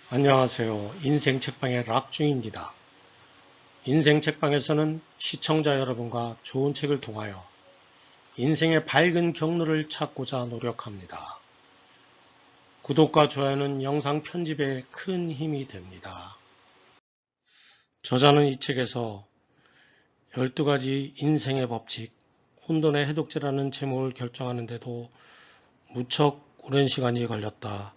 안녕하세요. 인생 책방의 락중입니다. 인생 책방에서는 시청자 여러분과 좋은 책을 통하여 인생의 밝은 경로를 찾고자 노력합니다. 구독과 좋아요는 영상 편집에 큰 힘이 됩니다. 저자는 이 책에서 12가지 인생의 법칙, 혼돈의 해독제라는 제목을 결정하는데도 무척 오랜 시간이 걸렸다.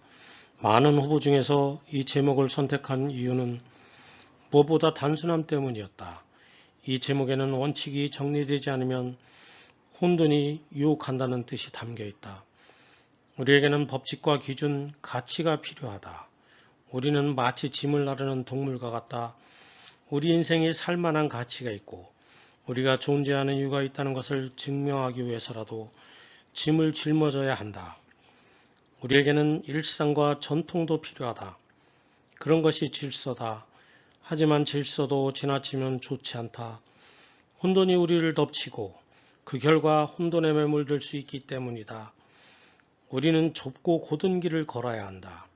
많은 후보 중에서 이 제목을 선택한 이유는 무엇보다 단순함 때문이었다. 이 제목에는 원칙이 정리되지 않으면 혼돈이 유혹한다는 뜻이 담겨 있다. 우리에게는 법칙과 기준, 가치가 필요하다. 우리는 마치 짐을 나르는 동물과 같다. 우리 인생이 살만한 가치가 있고 우리가 존재하는 이유가 있다는 것을 증명하기 위해서라도 짐을 짊어져야 한다. 우리에게는 일상과 전통도 필요하다. 그런 것이 질서다. 하지만 질서도 지나치면 좋지 않다. 혼돈이 우리를 덮치고 그 결과 혼돈에 매몰될 수 있기 때문이다. 우리는 좁고 고든 길을 걸어야 한다.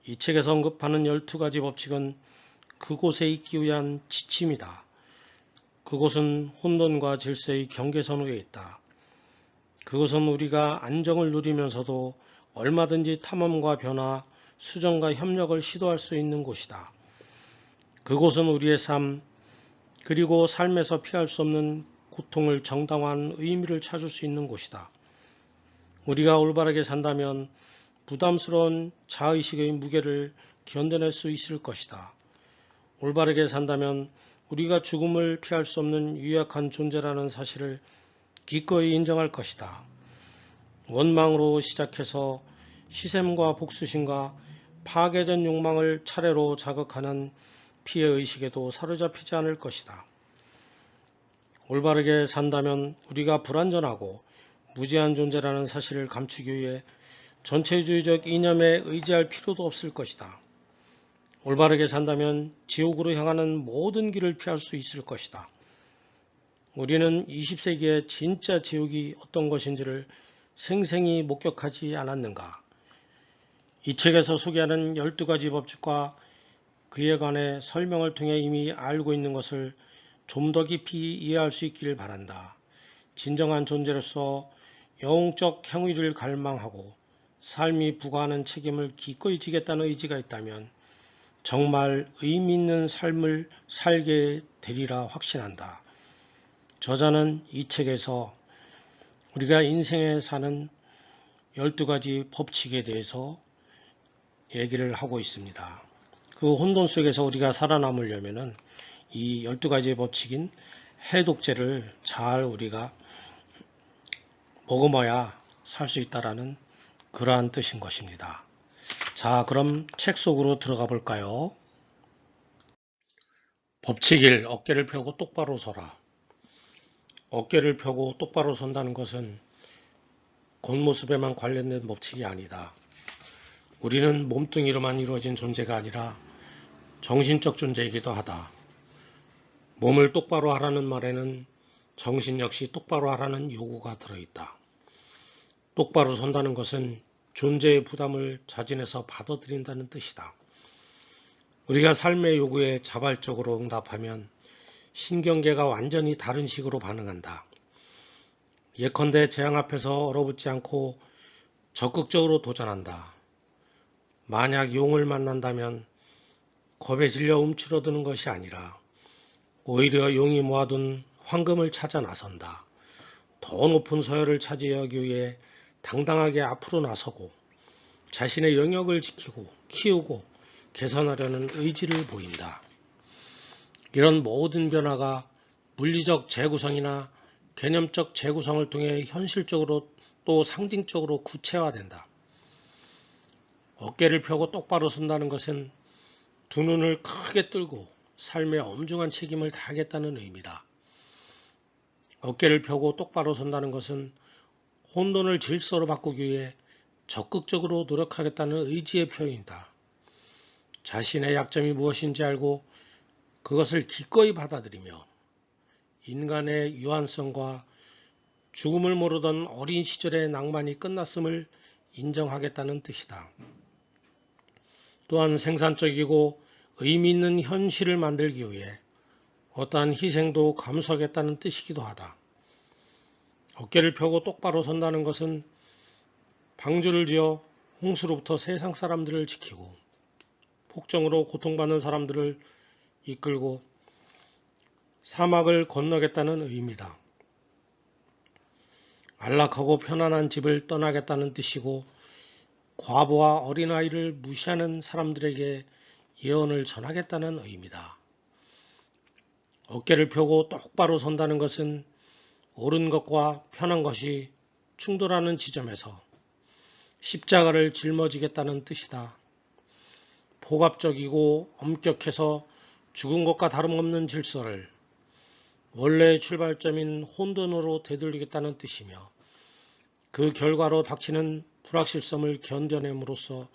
이 책에서 언급하는 12가지 법칙은 그곳에 있기 위한 지침이다. 그곳은 혼돈과 질서의 경계선 위에 있다. 그곳은 우리가 안정을 누리면서도 얼마든지 탐험과 변화, 수정과 협력을 시도할 수 있는 곳이다. 그곳은 우리의 삶, 그리고 삶에서 피할 수 없는 고통을 정당화한 의미를 찾을 수 있는 곳이다. 우리가 올바르게 산다면 부담스러운 자의식의 무게를 견뎌낼 수 있을 것이다. 올바르게 산다면 우리가 죽음을 피할 수 없는 유약한 존재라는 사실을 기꺼이 인정할 것이다. 원망으로 시작해서 시샘과 복수심과 파괴된 욕망을 차례로 자극하는 피해의식에도 사로잡히지 않을 것이다. 올바르게 산다면 우리가 불완전하고 무지한 존재라는 사실을 감추기 위해 전체주의적 이념에 의지할 필요도 없을 것이다. 올바르게 산다면 지옥으로 향하는 모든 길을 피할 수 있을 것이다. 우리는 20세기의 진짜 지옥이 어떤 것인지를 생생히 목격하지 않았는가? 이 책에서 소개하는 12가지 법칙과 그에 관해 설명을 통해 이미 알고 있는 것을 좀 더 깊이 이해할 수 있기를 바란다. 진정한 존재로서 영적 행위를 갈망하고 삶이 부과하는 책임을 기꺼이 지겠다는 의지가 있다면 정말 의미 있는 삶을 살게 되리라 확신한다. 저자는 이 책에서 우리가 인생에 사는 12가지 법칙에 대해서 얘기를 하고 있습니다. 그 혼돈 속에서 우리가 살아남으려면 이 12가지 법칙인 해독제를 잘 우리가 머금어야 살 수 있다라는 그러한 뜻인 것입니다. 자, 그럼 책 속으로 들어가 볼까요? 법칙 1. 어깨를 펴고 똑바로 서라. 어깨를 펴고 똑바로 선다는 것은 겉모습에만 관련된 법칙이 아니다. 우리는 몸뚱이로만 이루어진 존재가 아니라 정신적 존재이기도 하다. 몸을 똑바로 하라는 말에는 정신 역시 똑바로 하라는 요구가 들어있다. 똑바로 선다는 것은 존재의 부담을 자진해서 받아들인다는 뜻이다. 우리가 삶의 요구에 자발적으로 응답하면 신경계가 완전히 다른 식으로 반응한다. 예컨대 재앙 앞에서 얼어붙지 않고 적극적으로 도전한다. 만약 용을 만난다면 겁에 질려 움츠러드는 것이 아니라 오히려 용이 모아둔 황금을 찾아 나선다. 더 높은 서열을 차지하기 위해 당당하게 앞으로 나서고 자신의 영역을 지키고 키우고 개선하려는 의지를 보인다. 이런 모든 변화가 물리적 재구성이나 개념적 재구성을 통해 현실적으로 또 상징적으로 구체화된다. 어깨를 펴고 똑바로 선다는 것은 두 눈을 크게 뜨고 삶의 엄중한 책임을 다하겠다는 의미다. 어깨를 펴고 똑바로 선다는 것은 혼돈을 질서로 바꾸기 위해 적극적으로 노력하겠다는 의지의 표현이다. 자신의 약점이 무엇인지 알고 그것을 기꺼이 받아들이며 인간의 유한성과 죽음을 모르던 어린 시절의 낭만이 끝났음을 인정하겠다는 뜻이다. 또한 생산적이고 의미 있는 현실을 만들기 위해 어떠한 희생도 감수하겠다는 뜻이기도 하다. 어깨를 펴고 똑바로 선다는 것은 방주를 지어 홍수로부터 세상 사람들을 지키고 폭정으로 고통받는 사람들을 이끌고 사막을 건너겠다는 의미다. 안락하고 편안한 집을 떠나겠다는 뜻이고 과부와 어린아이를 무시하는 사람들에게 예언을 전하겠다는 의미다. 어깨를 펴고 똑바로 선다는 것은 옳은 것과 편한 것이 충돌하는 지점에서 십자가를 짊어지겠다는 뜻이다. 폭압적이고 엄격해서 죽은 것과 다름없는 질서를 원래의 출발점인 혼돈으로 되돌리겠다는 뜻이며 그 결과로 닥치는 불확실성을 견뎌냄으로써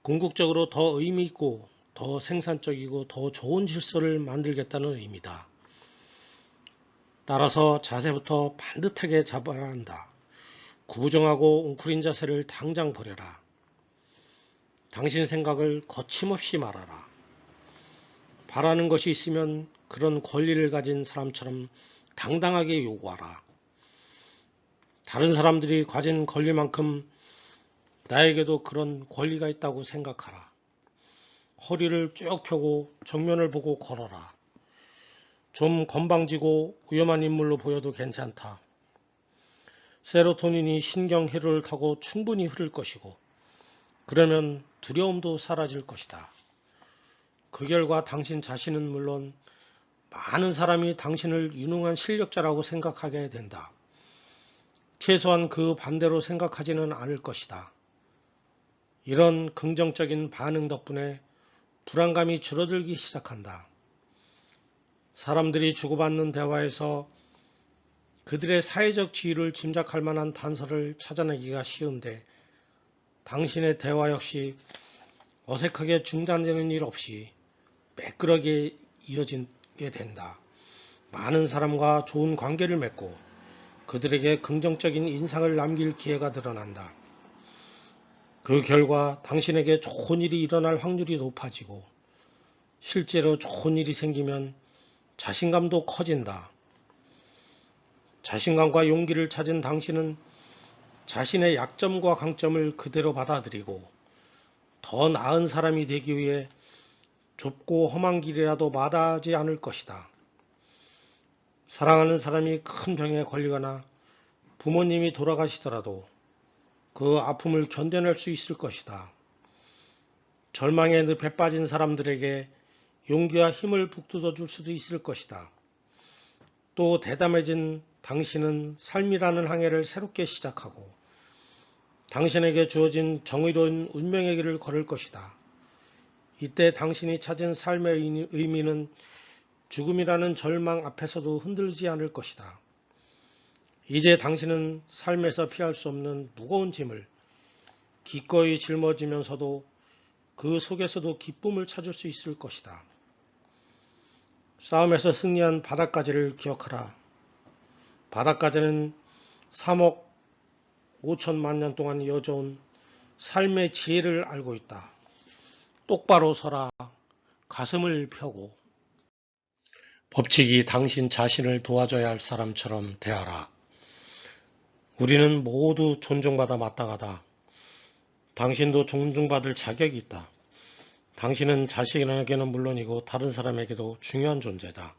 궁극적으로 더 의미 있고 더 생산적이고 더 좋은 질서를 만들겠다는 의미다. 따라서 자세부터 반듯하게 잡아야 한다. 구부정하고 웅크린 자세를 당장 버려라. 당신 생각을 거침없이 말하라. 바라는 것이 있으면 그런 권리를 가진 사람처럼 당당하게 요구하라. 다른 사람들이 가진 권리만큼 나에게도 그런 권리가 있다고 생각하라. 허리를 쭉 펴고 정면을 보고 걸어라. 좀 건방지고 위험한 인물로 보여도 괜찮다. 세로토닌이 신경회로를 타고 충분히 흐를 것이고 그러면 두려움도 사라질 것이다. 그 결과 당신 자신은 물론 많은 사람이 당신을 유능한 실력자라고 생각하게 된다. 최소한 그 반대로 생각하지는 않을 것이다. 이런 긍정적인 반응 덕분에 불안감이 줄어들기 시작한다. 사람들이 주고받는 대화에서 그들의 사회적 지위를 짐작할 만한 단서를 찾아내기가 쉬운데 당신의 대화 역시 어색하게 중단되는 일 없이 매끄러게 이어지게 된다. 많은 사람과 좋은 관계를 맺고 그들에게 긍정적인 인상을 남길 기회가 늘어난다. 그 결과 당신에게 좋은 일이 일어날 확률이 높아지고 실제로 좋은 일이 생기면 자신감도 커진다. 자신감과 용기를 찾은 당신은 자신의 약점과 강점을 그대로 받아들이고 더 나은 사람이 되기 위해 좁고 험한 길이라도 마다하지 않을 것이다. 사랑하는 사람이 큰 병에 걸리거나 부모님이 돌아가시더라도 그 아픔을 견뎌낼 수 있을 것이다. 절망의 늪에 빠진 사람들에게 용기와 힘을 북돋워 줄 수도 있을 것이다. 또 대담해진 당신은 삶이라는 항해를 새롭게 시작하고 당신에게 주어진 정의로운 운명의 길을 걸을 것이다. 이때 당신이 찾은 삶의 의미는 죽음이라는 절망 앞에서도 흔들리지 않을 것이다. 이제 당신은 삶에서 피할 수 없는 무거운 짐을 기꺼이 짊어지면서도 그 속에서도 기쁨을 찾을 수 있을 것이다. 싸움에서 승리한 바닷가지를 기억하라. 바닷가지는 3억 5천만 년 동안 이어져온 삶의 지혜를 알고 있다. 똑바로 서라. 가슴을 펴고 법칙이 당신 자신을 도와줘야 할 사람처럼 대하라. 우리는 모두 존중받아 마땅하다. 당신도 존중받을 자격이 있다. 당신은 자신에게는 물론이고 다른 사람에게도 중요한 존재다.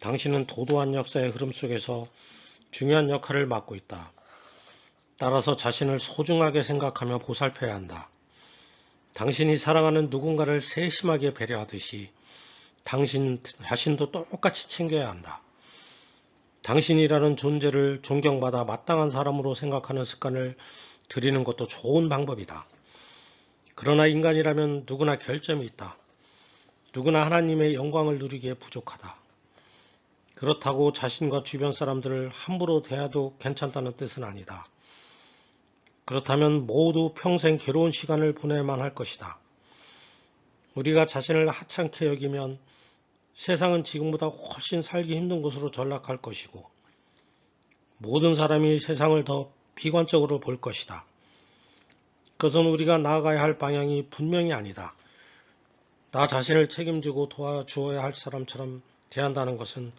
당신은 도도한 역사의 흐름 속에서 중요한 역할을 맡고 있다. 따라서 자신을 소중하게 생각하며 보살펴야 한다. 당신이 사랑하는 누군가를 세심하게 배려하듯이 당신 자신도 똑같이 챙겨야 한다. 당신이라는 존재를 존경받아 마땅한 사람으로 생각하는 습관을 들이는 것도 좋은 방법이다. 그러나 인간이라면 누구나 결점이 있다. 누구나 하나님의 영광을 누리기에 부족하다. 그렇다고 자신과 주변 사람들을 함부로 대해도 괜찮다는 뜻은 아니다. 그렇다면 모두 평생 괴로운 시간을 보내야만 할 것이다. 우리가 자신을 하찮게 여기면 세상은 지금보다 훨씬 살기 힘든 곳으로 전락할 것이고 모든 사람이 세상을 더 비관적으로 볼 것이다. 그것은 우리가 나아가야 할 방향이 분명히 아니다. 나 자신을 책임지고 도와주어야 할 사람처럼 대한다는 것은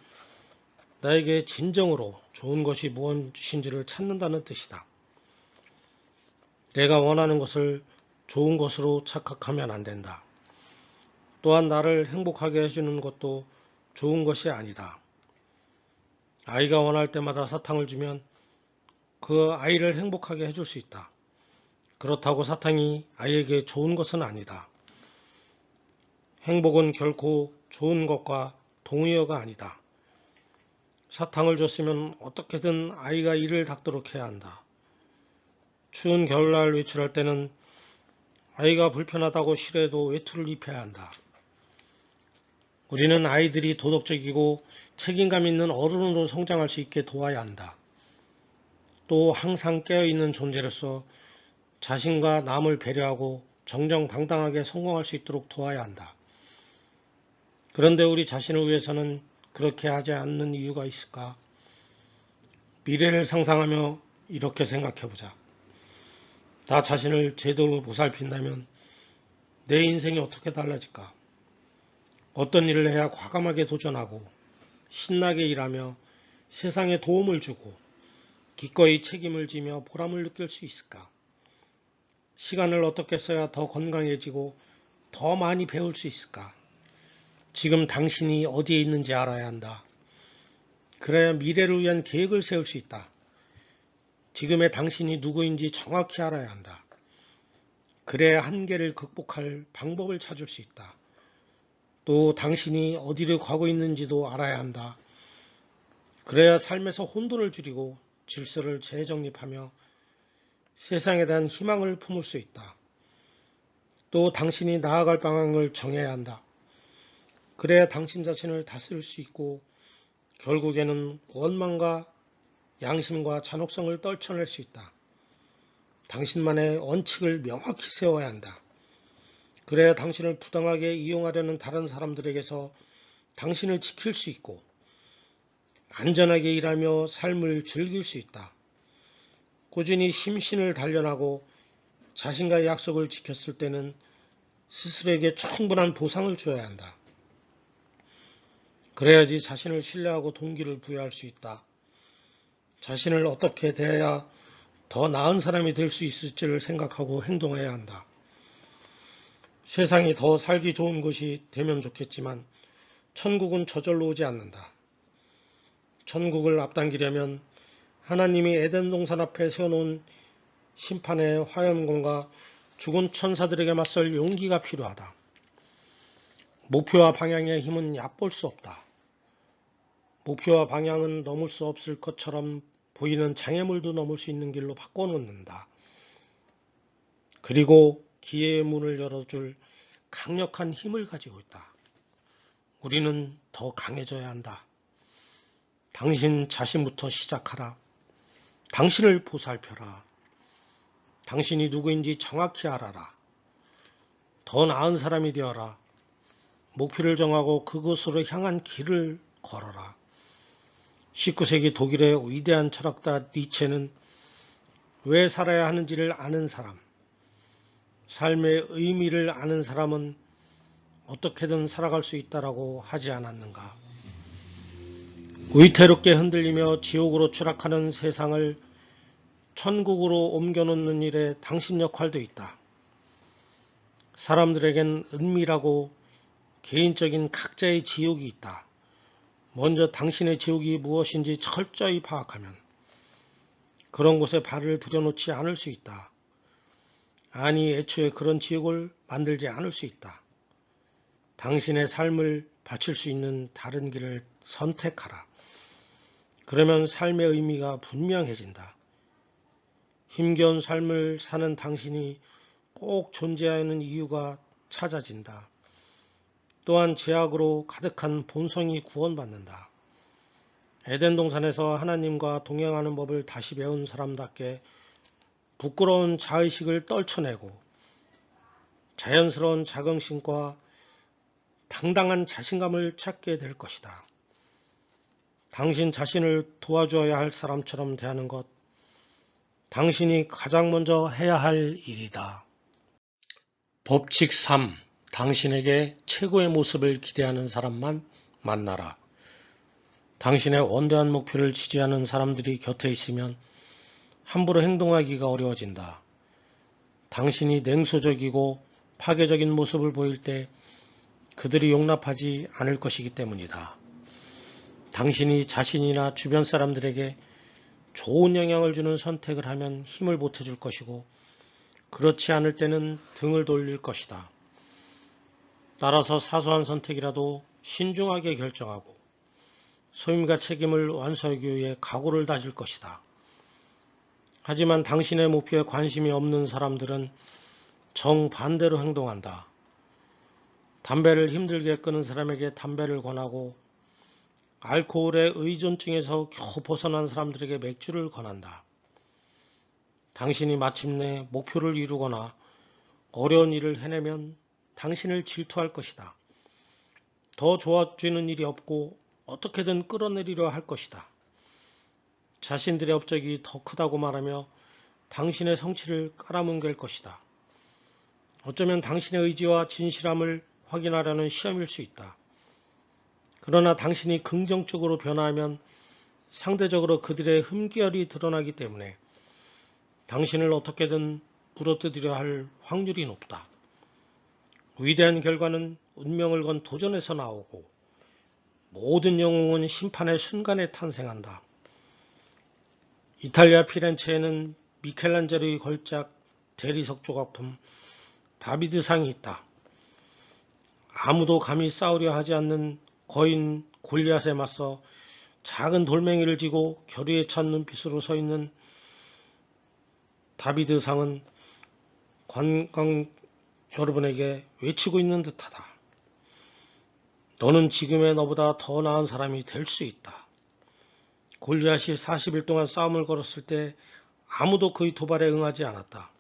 나에게 진정으로 좋은 것이 무엇인지를 찾는다는 뜻이다. 내가 원하는 것을 좋은 것으로 착각하면 안 된다. 또한 나를 행복하게 해주는 것도 좋은 것이 아니다. 아이가 원할 때마다 사탕을 주면 그 아이를 행복하게 해줄 수 있다. 그렇다고 사탕이 아이에게 좋은 것은 아니다. 행복은 결코 좋은 것과 동의어가 아니다. 사탕을 줬으면 어떻게든 아이가 이를 닦도록 해야 한다. 추운 겨울날 외출할 때는 아이가 불편하다고 싫어해도 외투를 입혀야 한다. 우리는 아이들이 도덕적이고 책임감 있는 어른으로 성장할 수 있게 도와야 한다. 또 항상 깨어있는 존재로서 자신과 남을 배려하고 정정당당하게 성공할 수 있도록 도와야 한다. 그런데 우리 자신을 위해서는 그렇게 하지 않는 이유가 있을까? 미래를 상상하며 이렇게 생각해보자. 나 자신을 제대로 보살핀다면 내 인생이 어떻게 달라질까? 어떤 일을 해야 과감하게 도전하고 신나게 일하며 세상에 도움을 주고 기꺼이 책임을 지며 보람을 느낄 수 있을까? 시간을 어떻게 써야 더 건강해지고 더 많이 배울 수 있을까? 지금 당신이 어디에 있는지 알아야 한다. 그래야 미래를 위한 계획을 세울 수 있다. 지금의 당신이 누구인지 정확히 알아야 한다. 그래야 한계를 극복할 방법을 찾을 수 있다. 또 당신이 어디를 가고 있는지도 알아야 한다. 그래야 삶에서 혼돈을 줄이고 질서를 재정립하며 세상에 대한 희망을 품을 수 있다. 또 당신이 나아갈 방향을 정해야 한다. 그래야 당신 자신을 다스릴 수 있고 결국에는 원망과 양심과 잔혹성을 떨쳐낼 수 있다. 당신만의 원칙을 명확히 세워야 한다. 그래야 당신을 부당하게 이용하려는 다른 사람들에게서 당신을 지킬 수 있고 안전하게 일하며 삶을 즐길 수 있다. 꾸준히 심신을 단련하고 자신과의 약속을 지켰을 때는 스스로에게 충분한 보상을 줘야 한다. 그래야지 자신을 신뢰하고 동기를 부여할 수 있다. 자신을 어떻게 대해야 더 나은 사람이 될 수 있을지를 생각하고 행동해야 한다. 세상이 더 살기 좋은 곳이 되면 좋겠지만 천국은 저절로 오지 않는다. 천국을 앞당기려면 하나님이 에덴 동산 앞에 세워놓은 심판의 화염검과 죽은 천사들에게 맞설 용기가 필요하다. 목표와 방향의 힘은 얕볼 수 없다. 목표와 방향은 넘을 수 없을 것처럼 보이는 장애물도 넘을 수 있는 길로 바꿔놓는다. 그리고 기회의 문을 열어줄 강력한 힘을 가지고 있다. 우리는 더 강해져야 한다. 당신 자신부터 시작하라. 당신을 보살펴라. 당신이 누구인지 정확히 알아라. 더 나은 사람이 되어라. 목표를 정하고 그곳으로 향한 길을 걸어라. 19세기 독일의 위대한 철학자 니체는 왜 살아야 하는지를 아는 사람, 삶의 의미를 아는 사람은 어떻게든 살아갈 수 있다라고 하지 않았는가. 위태롭게 흔들리며 지옥으로 추락하는 세상을 천국으로 옮겨놓는 일에 당신 역할도 있다. 사람들에겐 은밀하고 개인적인 각자의 지옥이 있다. 먼저 당신의 지옥이 무엇인지 철저히 파악하면 그런 곳에 발을 들여놓지 않을 수 있다. 아니, 애초에 그런 지옥을 만들지 않을 수 있다. 당신의 삶을 바칠 수 있는 다른 길을 선택하라. 그러면 삶의 의미가 분명해진다. 힘겨운 삶을 사는 당신이 꼭 존재하는 이유가 찾아진다. 또한 죄악으로 가득한 본성이 구원받는다. 에덴 동산에서 하나님과 동행하는 법을 다시 배운 사람답게 부끄러운 자의식을 떨쳐내고 자연스러운 자긍심과 당당한 자신감을 찾게 될 것이다. 당신 자신을 도와주어야 할 사람처럼 대하는 것, 당신이 가장 먼저 해야 할 일이다. 법칙 3. 당신에게 최고의 모습을 기대하는 사람만 만나라. 당신의 원대한 목표를 지지하는 사람들이 곁에 있으면 함부로 행동하기가 어려워진다. 당신이 냉소적이고 파괴적인 모습을 보일 때 그들이 용납하지 않을 것이기 때문이다. 당신이 자신이나 주변 사람들에게 좋은 영향을 주는 선택을 하면 힘을 보태줄 것이고, 그렇지 않을 때는 등을 돌릴 것이다. 따라서 사소한 선택이라도 신중하게 결정하고 소임과 책임을 완수하기 위해 각오를 다질 것이다. 하지만 당신의 목표에 관심이 없는 사람들은 정반대로 행동한다. 담배를 힘들게 끊은 사람에게 담배를 권하고 알코올의 의존증에서 겨우 벗어난 사람들에게 맥주를 권한다. 당신이 마침내 목표를 이루거나 어려운 일을 해내면 당신을 질투할 것이다. 더 좋아지는 일이 없고 어떻게든 끌어내리려 할 것이다. 자신들의 업적이 더 크다고 말하며 당신의 성취를 깔아뭉갤 것이다. 어쩌면 당신의 의지와 진실함을 확인하려는 시험일 수 있다. 그러나 당신이 긍정적으로 변화하면 상대적으로 그들의 흠결이 드러나기 때문에 당신을 어떻게든 물어뜯으려 할 확률이 높다. 위대한 결과는 운명을 건 도전에서 나오고 모든 영웅은 심판의 순간에 탄생한다. 이탈리아 피렌체에는 미켈란젤로의 걸작 대리석 조각품 다비드상이 있다. 아무도 감히 싸우려 하지 않는 거인 골리앗에 맞서 작은 돌멩이를 쥐고 결의에 찬 눈빛으로 서 있는 다비드상은 관광 여러분에게 외치고 있는 듯하다. 너는 지금의 너보다 더 나은 사람이 될 수 있다. 골리앗이 40일 동안 싸움을 걸었을 때 아무도 그의 도발에 응하지 않았다.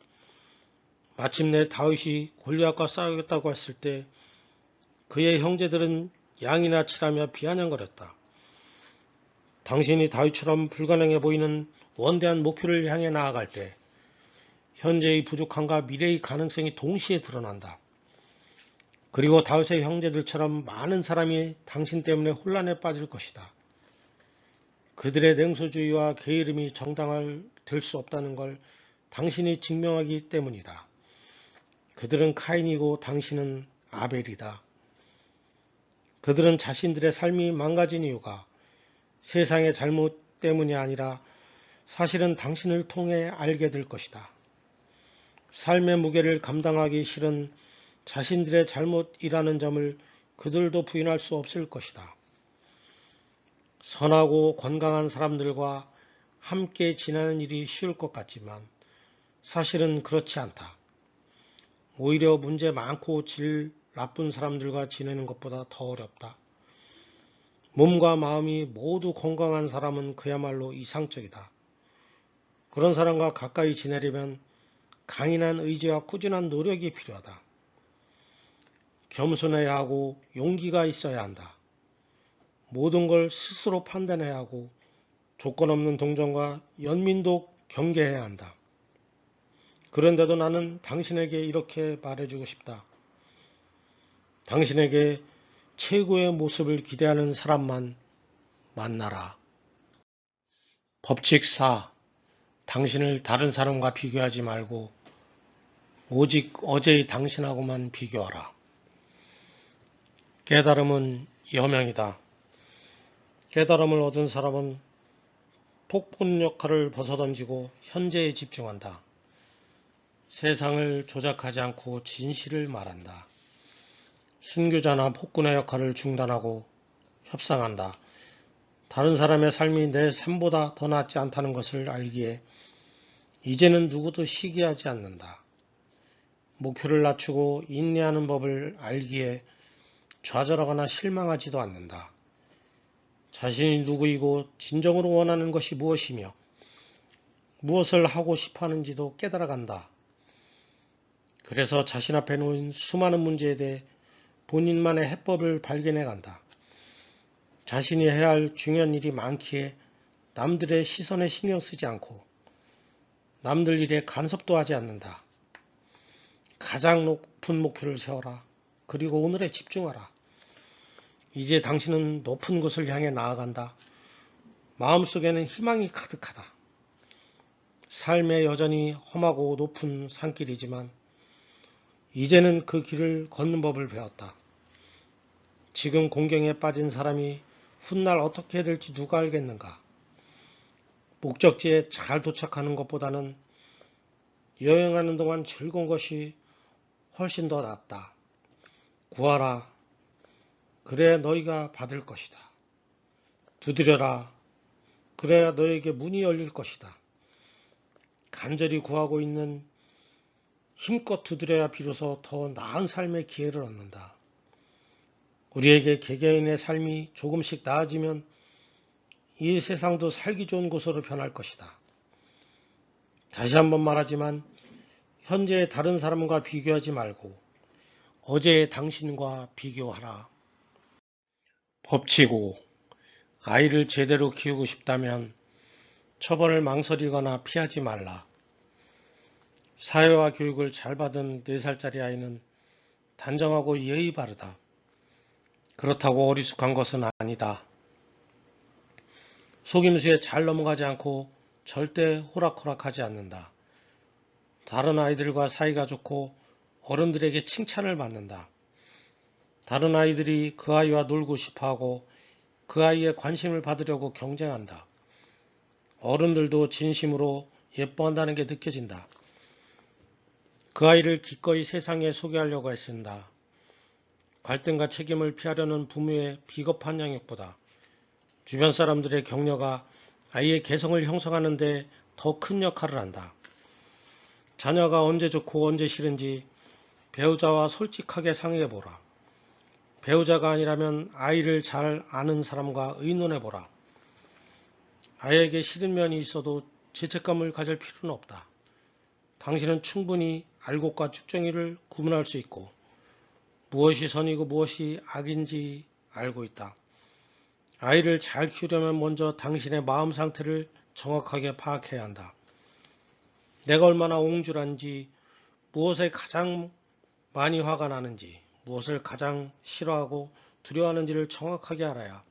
마침내 다윗이 골리앗과 싸우겠다고 했을 때 그의 형제들은 양이나 치라며 비아냥거렸다. 당신이 다윗처럼 불가능해 보이는 원대한 목표를 향해 나아갈 때 현재의 부족함과 미래의 가능성이 동시에 드러난다. 그리고 다윗의 형제들처럼 많은 사람이 당신 때문에 혼란에 빠질 것이다. 그들의 냉소주의와 게으름이 정당화될 수 없다는 걸 당신이 증명하기 때문이다. 그들은 카인이고 당신은 아벨이다. 그들은 자신들의 삶이 망가진 이유가 세상의 잘못 때문이 아니라 사실은 당신을 통해 알게 될 것이다. 삶의 무게를 감당하기 싫은 자신들의 잘못이라는 점을 그들도 부인할 수 없을 것이다. 선하고 건강한 사람들과 함께 지내는 일이 쉬울 것 같지만 사실은 그렇지 않다. 오히려 문제 많고 질 나쁜 사람들과 지내는 것보다 더 어렵다. 몸과 마음이 모두 건강한 사람은 그야말로 이상적이다. 그런 사람과 가까이 지내려면 강인한 의지와 꾸준한 노력이 필요하다. 겸손해야 하고 용기가 있어야 한다. 모든 걸 스스로 판단해야 하고 조건 없는 동정과 연민도 경계해야 한다. 그런데도 나는 당신에게 이렇게 말해주고 싶다. 당신에게 최고의 모습을 기대하는 사람만 만나라. 법칙 4. 당신을 다른 사람과 비교하지 말고 오직 어제의 당신하고만 비교하라. 깨달음은 여명이다. 깨달음을 얻은 사람은 폭풍 역할을 벗어던지고 현재에 집중한다. 세상을 조작하지 않고 진실을 말한다. 순교자나 폭군의 역할을 중단하고 협상한다. 다른 사람의 삶이 내 삶보다 더 낫지 않다는 것을 알기에 이제는 누구도 시기하지 않는다. 목표를 낮추고 인내하는 법을 알기에 좌절하거나 실망하지도 않는다. 자신이 누구이고 진정으로 원하는 것이 무엇이며 무엇을 하고 싶어 하는지도 깨달아간다. 그래서 자신 앞에 놓인 수많은 문제에 대해 본인만의 해법을 발견해 간다. 자신이 해야 할 중요한 일이 많기에 남들의 시선에 신경 쓰지 않고 남들 일에 간섭도 하지 않는다. 가장 높은 목표를 세워라. 그리고 오늘에 집중하라. 이제 당신은 높은 곳을 향해 나아간다. 마음속에는 희망이 가득하다. 삶에 여전히 험하고 높은 산길이지만 이제는 그 길을 걷는 법을 배웠다. 지금 공경에 빠진 사람이 훗날 어떻게 해야 될지 누가 알겠는가. 목적지에 잘 도착하는 것보다는 여행하는 동안 즐거운 것이 훨씬 더 낫다. 구하라. 그래야 너희가 받을 것이다. 두드려라. 그래야 너에게 문이 열릴 것이다. 간절히 구하고 있는 힘껏 두드려야 비로소 더 나은 삶의 기회를 얻는다. 우리에게 개개인의 삶이 조금씩 나아지면 이 세상도 살기 좋은 곳으로 변할 것이다. 다시 한번 말하지만 현재의 다른 사람과 비교하지 말고 어제의 당신과 비교하라. 법치고 아이를 제대로 키우고 싶다면 처벌을 망설이거나 피하지 말라. 사회와 교육을 잘 받은 4살짜리 아이는 단정하고 예의 바르다. 그렇다고 어리숙한 것은 아니다. 속임수에 잘 넘어가지 않고 절대 호락호락하지 않는다. 다른 아이들과 사이가 좋고 어른들에게 칭찬을 받는다. 다른 아이들이 그 아이와 놀고 싶어하고 그 아이의 관심을 받으려고 경쟁한다. 어른들도 진심으로 예뻐한다는 게 느껴진다. 그 아이를 기꺼이 세상에 소개하려고 애쓴다. 갈등과 책임을 피하려는 부모의 비겁한 양육보다 주변 사람들의 격려가 아이의 개성을 형성하는 데 더 큰 역할을 한다. 자녀가 언제 좋고 언제 싫은지 배우자와 솔직하게 상의해보라. 배우자가 아니라면 아이를 잘 아는 사람과 의논해보라. 아이에게 싫은 면이 있어도 죄책감을 가질 필요는 없다. 당신은 충분히 알곡과 쭉정이를 구분할 수 있고 무엇이 선이고 무엇이 악인지 알고 있다. 아이를 잘 키우려면 먼저 당신의 마음 상태를 정확하게 파악해야 한다. 내가 얼마나 옹졸한지, 무엇에 가장 많이 화가 나는지, 무엇을 가장 싫어하고 두려워하는지를 정확하게 알아야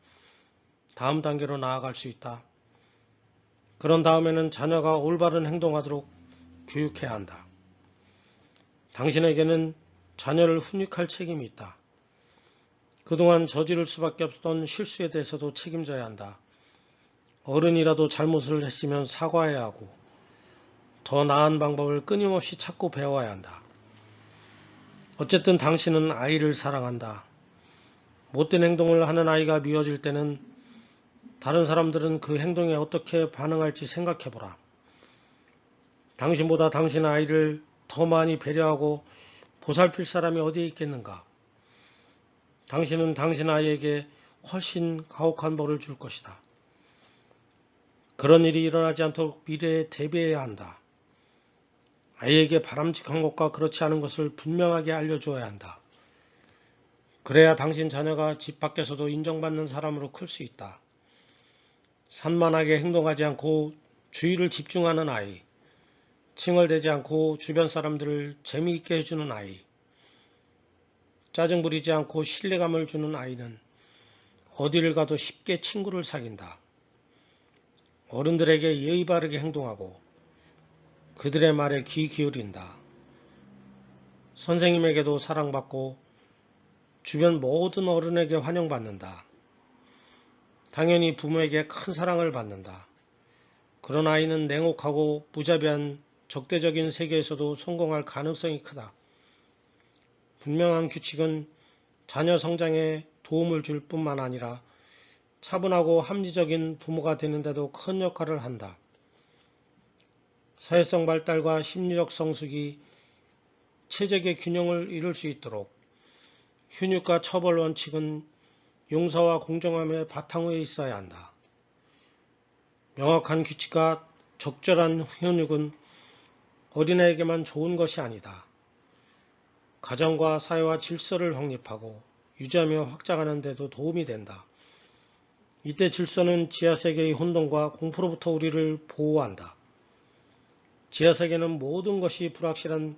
다음 단계로 나아갈 수 있다. 그런 다음에는 자녀가 올바른 행동하도록 교육해야 한다. 당신에게는 자녀를 훈육할 책임이 있다. 그동안 저지를 수밖에 없었던 실수에 대해서도 책임져야 한다. 어른이라도 잘못을 했으면 사과해야 하고 더 나은 방법을 끊임없이 찾고 배워야 한다. 어쨌든 당신은 아이를 사랑한다. 못된 행동을 하는 아이가 미워질 때는 다른 사람들은 그 행동에 어떻게 반응할지 생각해보라. 당신보다 당신 아이를 더 많이 배려하고 보살필 사람이 어디에 있겠는가? 당신은 당신 아이에게 훨씬 가혹한 벌을 줄 것이다. 그런 일이 일어나지 않도록 미래에 대비해야 한다. 아이에게 바람직한 것과 그렇지 않은 것을 분명하게 알려주어야 한다. 그래야 당신 자녀가 집 밖에서도 인정받는 사람으로 클 수 있다. 산만하게 행동하지 않고 주의를 집중하는 아이, 칭얼대지 않고 주변 사람들을 재미있게 해주는 아이, 짜증 부리지 않고 신뢰감을 주는 아이는 어디를 가도 쉽게 친구를 사귄다. 어른들에게 예의 바르게 행동하고 그들의 말에 귀 기울인다. 선생님에게도 사랑받고 주변 모든 어른에게 환영받는다. 당연히 부모에게 큰 사랑을 받는다. 그런 아이는 냉혹하고 무자비한 적대적인 세계에서도 성공할 가능성이 크다. 분명한 규칙은 자녀 성장에 도움을 줄 뿐만 아니라 차분하고 합리적인 부모가 되는데도 큰 역할을 한다. 사회성 발달과 심리적 성숙이 체적의 균형을 이룰 수 있도록 훈육과 처벌 원칙은 용서와 공정함의 바탕 위에 있어야 한다. 명확한 규칙과 적절한 훈육은 어린아이에게만 좋은 것이 아니다. 가정과 사회와 질서를 확립하고 유지하며 확장하는 데도 도움이 된다. 이때 질서는 지하세계의 혼돈과 공포로부터 우리를 보호한다. 지하세계는 모든 것이 불확실한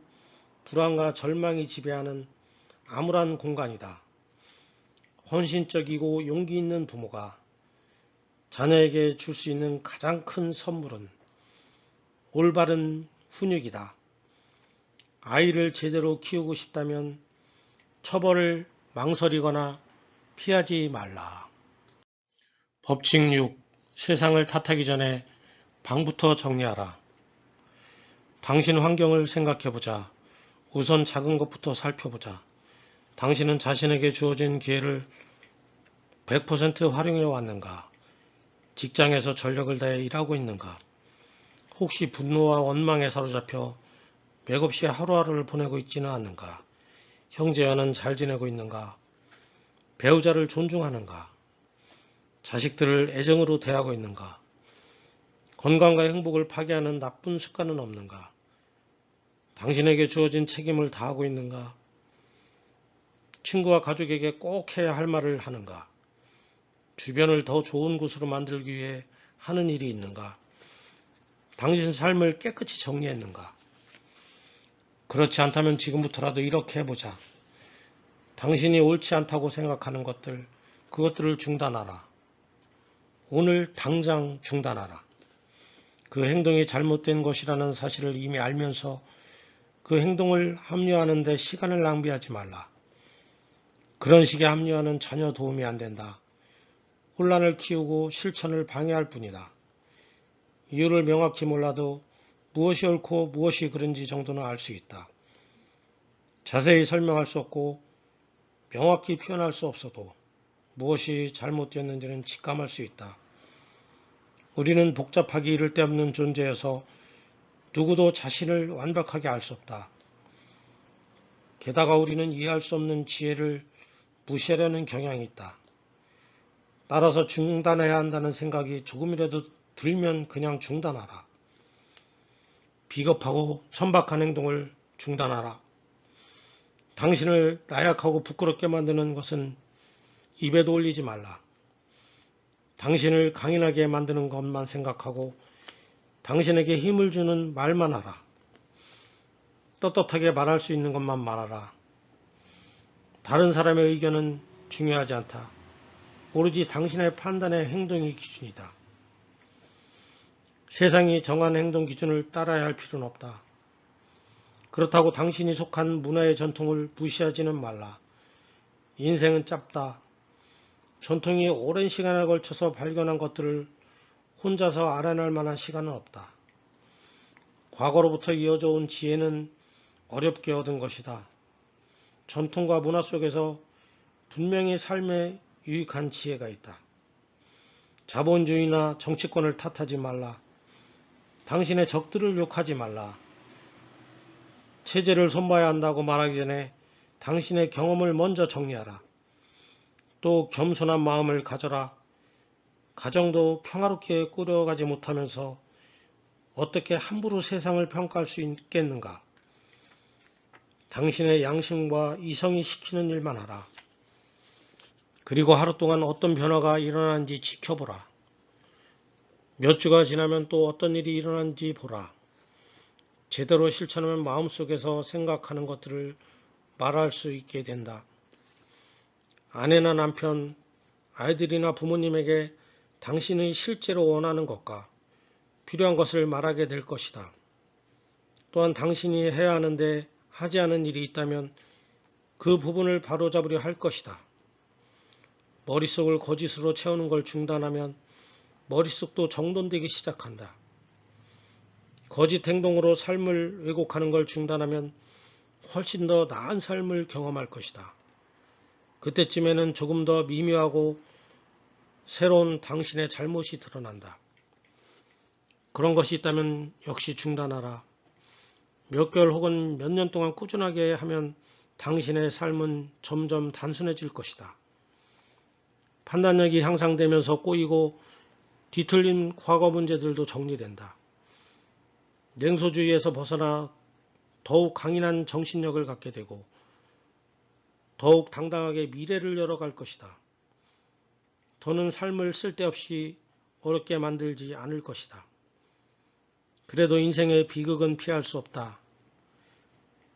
불안과 절망이 지배하는 암울한 공간이다. 헌신적이고 용기 있는 부모가 자녀에게 줄 수 있는 가장 큰 선물은 올바른 훈육이다. 아이를 제대로 키우고 싶다면 처벌을 망설이거나 피하지 말라. 법칙 6. 세상을 탓하기 전에 방부터 정리하라. 당신 환경을 생각해보자. 우선 작은 것부터 살펴보자. 당신은 자신에게 주어진 기회를 100% 활용해 왔는가? 직장에서 전력을 다해 일하고 있는가? 혹시 분노와 원망에 사로잡혀 맥없이 하루하루를 보내고 있지는 않는가? 형제와는 잘 지내고 있는가? 배우자를 존중하는가? 자식들을 애정으로 대하고 있는가? 건강과 행복을 파괴하는 나쁜 습관은 없는가? 당신에게 주어진 책임을 다하고 있는가? 친구와 가족에게 꼭 해야 할 말을 하는가? 주변을 더 좋은 곳으로 만들기 위해 하는 일이 있는가? 당신 삶을 깨끗이 정리했는가? 그렇지 않다면 지금부터라도 이렇게 해보자. 당신이 옳지 않다고 생각하는 것들, 그것들을 중단하라. 오늘 당장 중단하라. 그 행동이 잘못된 것이라는 사실을 이미 알면서 그 행동을 합리화하는 데 시간을 낭비하지 말라. 그런 식의 합리화는 전혀 도움이 안 된다. 혼란을 키우고 실천을 방해할 뿐이다. 이유를 명확히 몰라도 무엇이 옳고 무엇이 그른지 정도는 알 수 있다. 자세히 설명할 수 없고 명확히 표현할 수 없어도 무엇이 잘못되었는지는 직감할 수 있다. 우리는 복잡하기 이를 데 없는 존재여서 누구도 자신을 완벽하게 알 수 없다. 게다가 우리는 이해할 수 없는 지혜를 무시하려는 경향이 있다. 따라서 중단해야 한다는 생각이 조금이라도 들면 그냥 중단하라. 비겁하고 천박한 행동을 중단하라. 당신을 나약하고 부끄럽게 만드는 것은 입에도 올리지 말라. 당신을 강인하게 만드는 것만 생각하고 당신에게 힘을 주는 말만 하라. 떳떳하게 말할 수 있는 것만 말하라. 다른 사람의 의견은 중요하지 않다. 오로지 당신의 판단의 행동이 기준이다. 세상이 정한 행동 기준을 따라야 할 필요는 없다. 그렇다고 당신이 속한 문화의 전통을 무시하지는 말라. 인생은 짧다. 전통이 오랜 시간에 걸쳐서 발견한 것들을 혼자서 알아낼 만한 시간은 없다. 과거로부터 이어져 온 지혜는 어렵게 얻은 것이다. 전통과 문화 속에서 분명히 삶에 유익한 지혜가 있다. 자본주의나 정치권을 탓하지 말라. 당신의 적들을 욕하지 말라. 체제를 손봐야 한다고 말하기 전에 당신의 경험을 먼저 정리하라. 또 겸손한 마음을 가져라. 가정도 평화롭게 꾸려가지 못하면서 어떻게 함부로 세상을 평가할 수 있겠는가? 당신의 양심과 이성이 시키는 일만 하라. 그리고 하루 동안 어떤 변화가 일어나는지 지켜보라. 몇 주가 지나면 또 어떤 일이 일어나는지 보라. 제대로 실천하면 마음속에서 생각하는 것들을 말할 수 있게 된다. 아내나 남편, 아이들이나 부모님에게 당신이 실제로 원하는 것과 필요한 것을 말하게 될 것이다. 또한 당신이 해야 하는데 하지 않은 일이 있다면 그 부분을 바로잡으려 할 것이다. 머릿속을 거짓으로 채우는 걸 중단하면 머릿속도 정돈되기 시작한다. 거짓 행동으로 삶을 왜곡하는 걸 중단하면 훨씬 더 나은 삶을 경험할 것이다. 그때쯤에는 조금 더 미묘하고 새로운 당신의 잘못이 드러난다. 그런 것이 있다면 역시 중단하라. 몇 개월 혹은 몇 년 동안 꾸준하게 하면 당신의 삶은 점점 단순해질 것이다. 판단력이 향상되면서 꼬이고 뒤틀린 과거 문제들도 정리된다. 냉소주의에서 벗어나 더욱 강인한 정신력을 갖게 되고 더욱 당당하게 미래를 열어갈 것이다. 더는 삶을 쓸데없이 어렵게 만들지 않을 것이다. 그래도 인생의 비극은 피할 수 없다.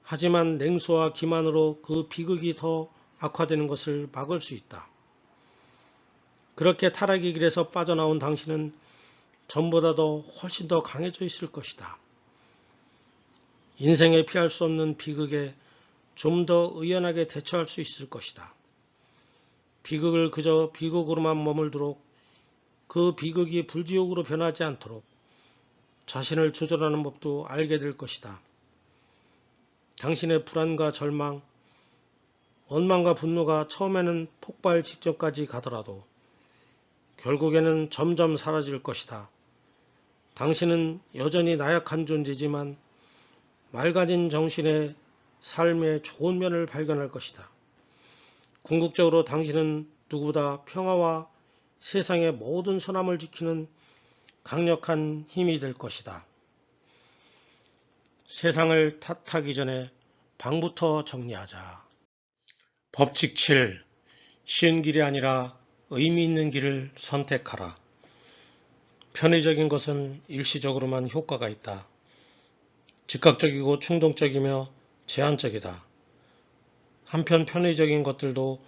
하지만 냉소와 기만으로 그 비극이 더 악화되는 것을 막을 수 있다. 그렇게 타락의 길에서 빠져나온 당신은 전보다도 훨씬 더 강해져 있을 것이다. 인생에 피할 수 없는 비극에 좀 더 의연하게 대처할 수 있을 것이다. 비극을 그저 비극으로만 머물도록 그 비극이 불지옥으로 변하지 않도록 자신을 조절하는 법도 알게 될 것이다. 당신의 불안과 절망, 원망과 분노가 처음에는 폭발 직전까지 가더라도 결국에는 점점 사라질 것이다. 당신은 여전히 나약한 존재지만 맑아진 정신의 삶의 좋은 면을 발견할 것이다. 궁극적으로 당신은 누구보다 평화와 세상의 모든 선함을 지키는 강력한 힘이 될 것이다. 세상을 탓하기 전에 방부터 정리하자. 법칙 7. 쉬운 길이 아니라 의미 있는 길을 선택하라. 편의적인 것은 일시적으로만 효과가 있다. 즉각적이고 충동적이며 제한적이다. 한편 편의적인 것들도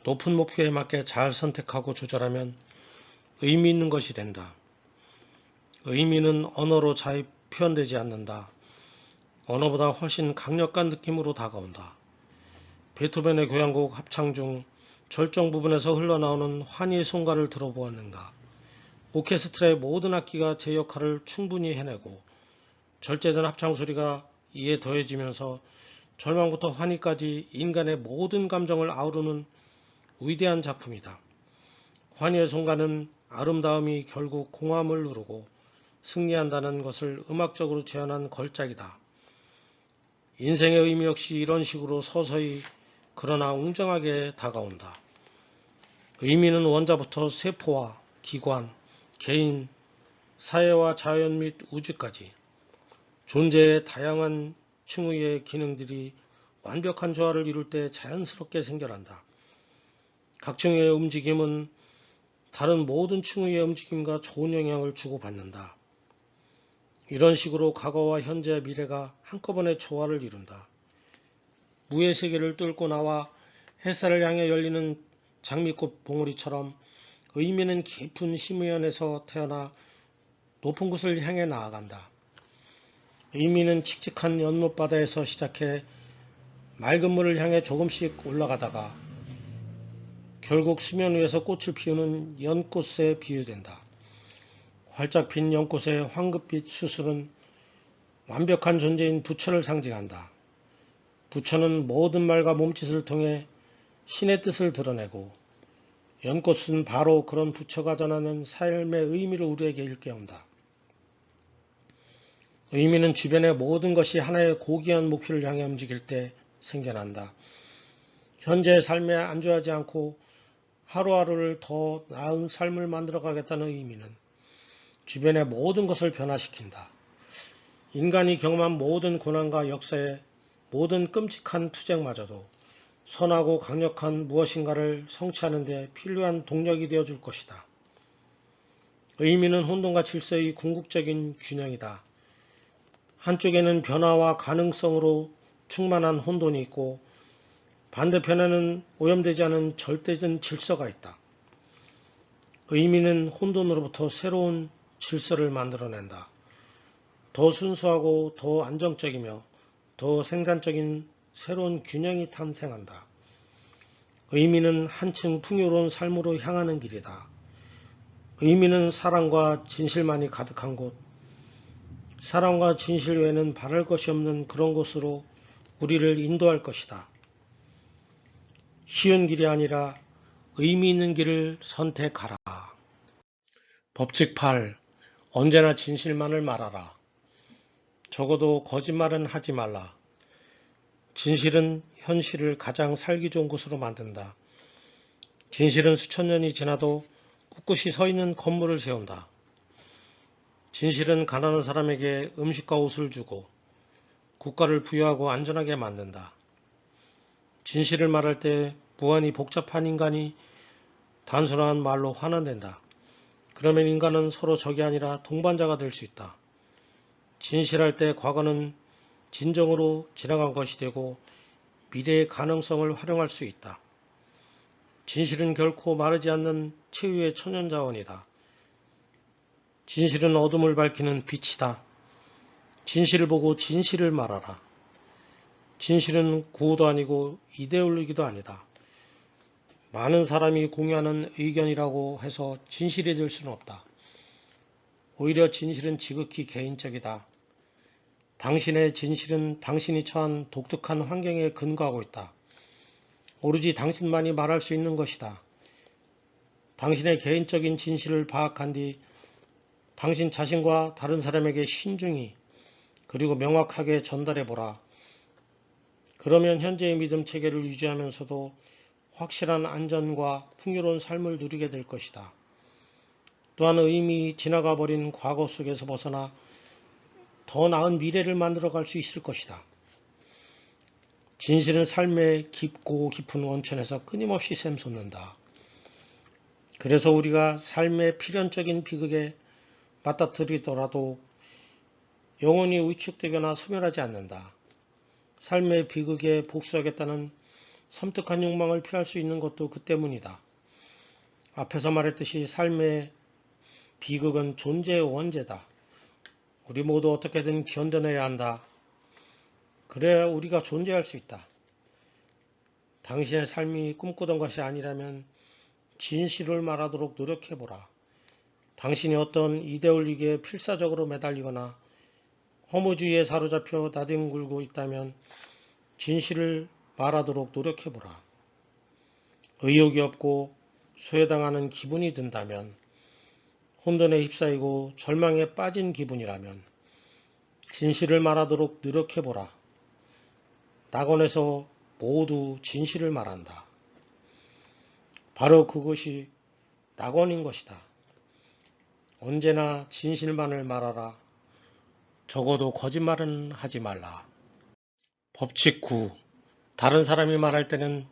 높은 목표에 맞게 잘 선택하고 조절하면 의미 있는 것이 된다. 의미는 언어로 잘 표현되지 않는다. 언어보다 훨씬 강력한 느낌으로 다가온다. 베토벤의 교향곡 합창 중 절정 부분에서 흘러나오는 환희의 송가를 들어보았는가. 오케스트라의 모든 악기가 제 역할을 충분히 해내고 절제된 합창 소리가 이에 더해지면서 절망부터 환희까지 인간의 모든 감정을 아우르는 위대한 작품이다. 환희의 송가는 아름다움이 결국 공허함을 누르고 승리한다는 것을 음악적으로 재현한 걸작이다. 인생의 의미 역시 이런 식으로 서서히 그러나 웅장하게 다가온다. 의미는 원자부터 세포와 기관, 개인, 사회와 자연 및 우주까지 존재의 다양한 층의 기능들이 완벽한 조화를 이룰 때 자연스럽게 생겨난다. 각 층의 움직임은 다른 모든 층의 움직임과 좋은 영향을 주고받는다. 이런 식으로 과거와 현재, 미래가 한꺼번에 조화를 이룬다. 무의 세계를 뚫고 나와 햇살을 향해 열리는 장미꽃 봉우리처럼 의미는 깊은 심연에서 태어나 높은 곳을 향해 나아간다. 의미는 칙칙한 연못바다에서 시작해 맑은 물을 향해 조금씩 올라가다가 결국 수면 위에서 꽃을 피우는 연꽃에 비유된다. 활짝 핀 연꽃의 황급빛 수술은 완벽한 존재인 부처를 상징한다. 부처는 모든 말과 몸짓을 통해 신의 뜻을 드러내고 연꽃은 바로 그런 부처가 전하는 삶의 의미를 우리에게 일깨운다. 의미는 주변의 모든 것이 하나의 고귀한 목표를 향해 움직일 때 생겨난다. 현재의 삶에 안주하지 않고 하루하루를 더 나은 삶을 만들어가겠다는 의미는 주변의 모든 것을 변화시킨다. 인간이 경험한 모든 고난과 역사의 모든 끔찍한 투쟁마저도 선하고 강력한 무엇인가를 성취하는 데 필요한 동력이 되어줄 것이다. 의미는 혼돈과 질서의 궁극적인 균형이다. 한쪽에는 변화와 가능성으로 충만한 혼돈이 있고 반대편에는 오염되지 않은 절대적 질서가 있다. 의미는 혼돈으로부터 새로운 질서를 만들어낸다. 더 순수하고 더 안정적이며 더 생산적인 새로운 균형이 탄생한다. 의미는 한층 풍요로운 삶으로 향하는 길이다. 의미는 사랑과 진실만이 가득한 곳, 사랑과 진실 외에는 바랄 것이 없는 그런 곳으로 우리를 인도할 것이다. 쉬운 길이 아니라 의미 있는 길을 선택하라. 법칙 8. 언제나 진실만을 말하라. 적어도 거짓말은 하지 말라. 진실은 현실을 가장 살기 좋은 곳으로 만든다. 진실은 수천 년이 지나도 꿋꿋이 서 있는 건물을 세운다. 진실은 가난한 사람에게 음식과 옷을 주고 국가를 부유하고 안전하게 만든다. 진실을 말할 때 무한히 복잡한 인간이 단순한 말로 환원된다. 그러면 인간은 서로 적이 아니라 동반자가 될 수 있다. 진실할 때 과거는 진정으로 지나간 것이 되고 미래의 가능성을 활용할 수 있다. 진실은 결코 마르지 않는 최후의 천연자원이다. 진실은 어둠을 밝히는 빛이다. 진실을 보고 진실을 말하라. 진실은 구호도 아니고 이데올로기도 아니다. 많은 사람이 공유하는 의견이라고 해서 진실이 될 수는 없다. 오히려 진실은 지극히 개인적이다. 당신의 진실은 당신이 처한 독특한 환경에 근거하고 있다. 오로지 당신만이 말할 수 있는 것이다. 당신의 개인적인 진실을 파악한 뒤 당신 자신과 다른 사람에게 신중히 그리고 명확하게 전달해보라. 그러면 현재의 믿음 체계를 유지하면서도 확실한 안전과 풍요로운 삶을 누리게 될 것이다. 또한 이미 지나가 버린 과거 속에서 벗어나 더 나은 미래를 만들어갈 수 있을 것이다. 진실은 삶의 깊고 깊은 원천에서 끊임없이 샘솟는다. 그래서 우리가 삶의 필연적인 비극에 맞닥뜨리더라도 영원히 위축되거나 소멸하지 않는다. 삶의 비극에 복수하겠다는 섬뜩한 욕망을 피할 수 있는 것도 그 때문이다. 앞에서 말했듯이 삶의 비극은 존재의 원죄다. 우리 모두 어떻게든 견뎌내야 한다. 그래야 우리가 존재할 수 있다. 당신의 삶이 꿈꾸던 것이 아니라면 진실을 말하도록 노력해보라. 당신이 어떤 이데올리기에 필사적으로 매달리거나 허무주의에 사로잡혀 나뒹굴고 있다면 진실을 말하도록 노력해보라. 의욕이 없고 소외당하는 기분이 든다면, 혼돈에 휩싸이고 절망에 빠진 기분이라면 진실을 말하도록 노력해보라. 낙원에서 모두 진실을 말한다. 바로 그것이 낙원인 것이다. 언제나 진실만을 말하라. 적어도 거짓말은 하지 말라. 법칙 9. 다른 사람이 말할 때는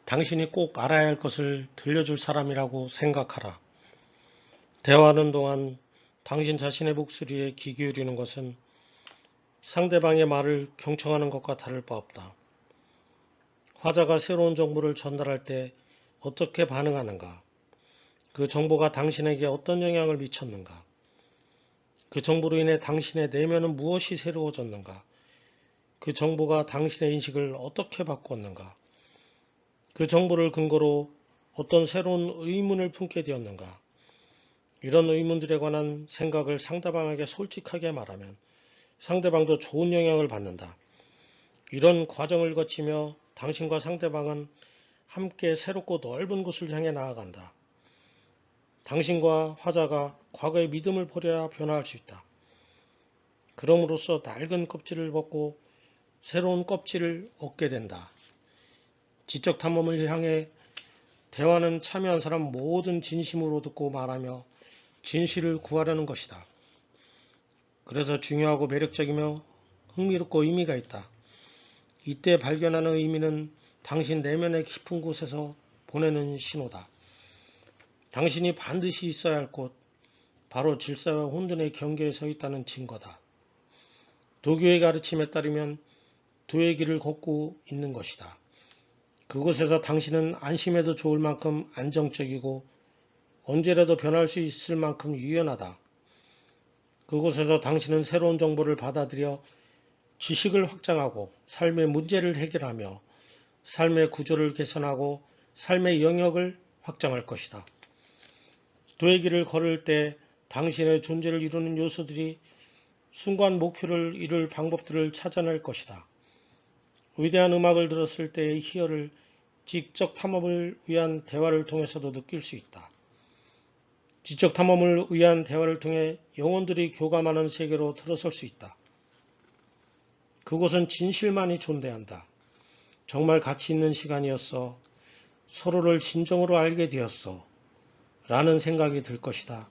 당신이 꼭 알아야 할 것을 들려줄 사람이라고 생각하라. 대화하는 동안 당신 자신의 목소리에 귀 기울이는 것은 상대방의 말을 경청하는 것과 다를 바 없다. 화자가 새로운 정보를 전달할 때 어떻게 반응하는가? 그 정보가 당신에게 어떤 영향을 미쳤는가? 그 정보로 인해 당신의 내면은 무엇이 새로워졌는가? 그 정보가 당신의 인식을 어떻게 바꾸었는가? 그 정보를 근거로 어떤 새로운 의문을 품게 되었는가? 이런 의문들에 관한 생각을 상대방에게 솔직하게 말하면 상대방도 좋은 영향을 받는다. 이런 과정을 거치며 당신과 상대방은 함께 새롭고 넓은 곳을 향해 나아간다. 당신과 화자가 과거의 믿음을 버려야 변화할 수 있다. 그럼으로써 낡은 껍질을 벗고 새로운 껍질을 얻게 된다. 지적 탐험을 향해 대화는 참여한 사람 모든 진심으로 듣고 말하며 진실을 구하려는 것이다. 그래서 중요하고 매력적이며 흥미롭고 의미가 있다. 이때 발견하는 의미는 당신 내면의 깊은 곳에서 보내는 신호다. 당신이 반드시 있어야 할 곳, 바로 질서와 혼돈의 경계에 서 있다는 증거다. 도교의 가르침에 따르면 도의 길을 걷고 있는 것이다. 그곳에서 당신은 안심해도 좋을 만큼 안정적이고 언제라도 변할 수 있을 만큼 유연하다. 그곳에서 당신은 새로운 정보를 받아들여 지식을 확장하고 삶의 문제를 해결하며 삶의 구조를 개선하고 삶의 영역을 확장할 것이다. 도의 길을 걸을 때 당신의 존재를 이루는 요소들이 순간 목표를 이룰 방법들을 찾아낼 것이다. 위대한 음악을 들었을 때의 희열을 지적 탐험을 위한 대화를 통해서도 느낄 수 있다. 지적 탐험을 위한 대화를 통해 영혼들이 교감하는 세계로 들어설 수 있다. 그곳은 진실만이 존재한다. 정말 가치 있는 시간이었어. 서로를 진정으로 알게 되었어. 라는 생각이 들 것이다.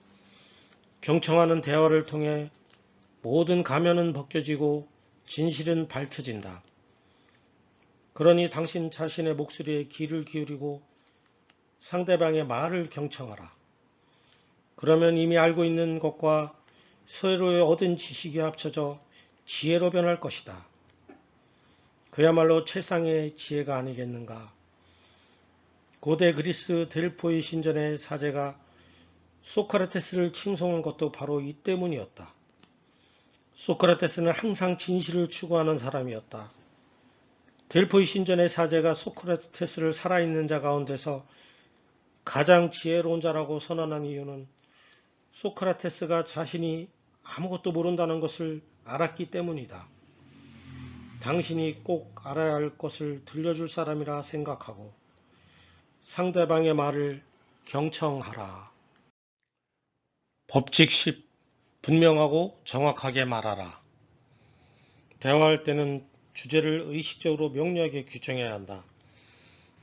경청하는 대화를 통해 모든 가면은 벗겨지고 진실은 밝혀진다. 그러니 당신 자신의 목소리에 귀를 기울이고 상대방의 말을 경청하라. 그러면 이미 알고 있는 것과 서로의 얻은 지식이 합쳐져 지혜로 변할 것이다. 그야말로 최상의 지혜가 아니겠는가. 고대 그리스 델포이 신전의 사제가 소크라테스를 칭송한 것도 바로 이 때문이었다. 소크라테스는 항상 진실을 추구하는 사람이었다. 델포이 신전의 사제가 소크라테스를 살아있는 자 가운데서 가장 지혜로운 자라고 선언한 이유는 소크라테스가 자신이 아무것도 모른다는 것을 알았기 때문이다. 당신이 꼭 알아야 할 것을 들려줄 사람이라 생각하고 상대방의 말을 경청하라. 법칙 10. 분명하고 정확하게 말하라. 대화할 때는 주제를 의식적으로 명료하게 규정해야 한다.